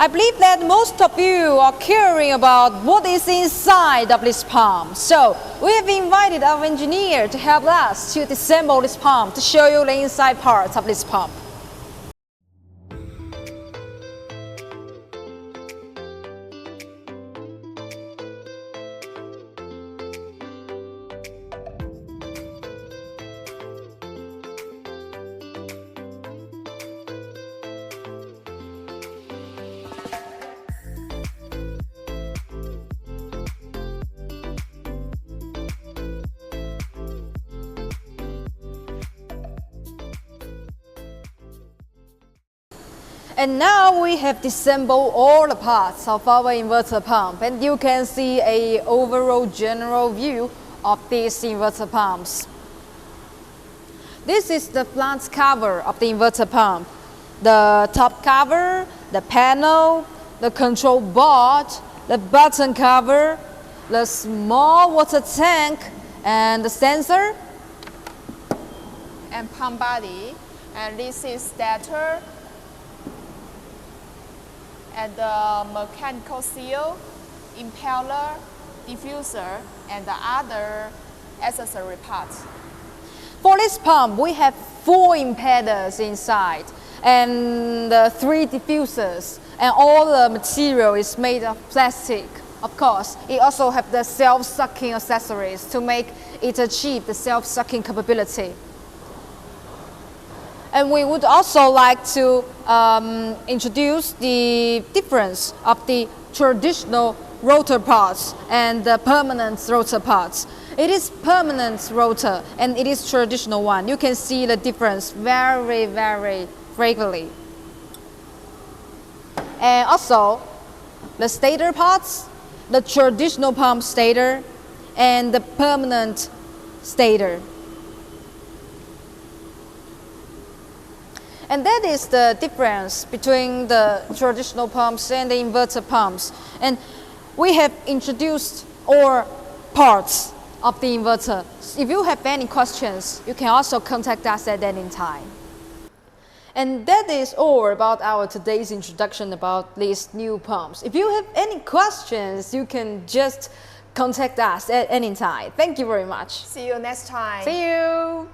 I believe that most of you are curious about what is inside of this pump. So we have invited our engineer to help us to disassemble this pump to show you the inside parts of this pump. And now we have disassembled all the parts of our inverter pump, and you can see an overall general view of these inverter pumps. This is the front cover of the inverter pump. The top cover, the panel, the control board, the button cover, the small water tank, and the sensor. And pump body. And this is stator. And the mechanical seal, impeller, diffuser, and the other accessory parts. For this pump, we have 4 impellers inside and 3 diffusers, and all the material is made of plastic. Of course, it also has the self-sucking accessories to make it achieve the self-sucking capability. And we would also like to introduce the difference of the traditional rotor parts and the permanent rotor parts. It is permanent rotor and it is traditional one. You can see the difference very, very frequently. And also the stator parts, the traditional pump stator and the permanent stator. And that is the difference between the traditional pumps and the inverter pumps. And we have introduced all parts of the inverter. If you have any questions, you can also contact us at any time. And that is all about our today's introduction about these new pumps. If you have any questions, you can just contact us at any time. Thank you very much. See you next time. See you.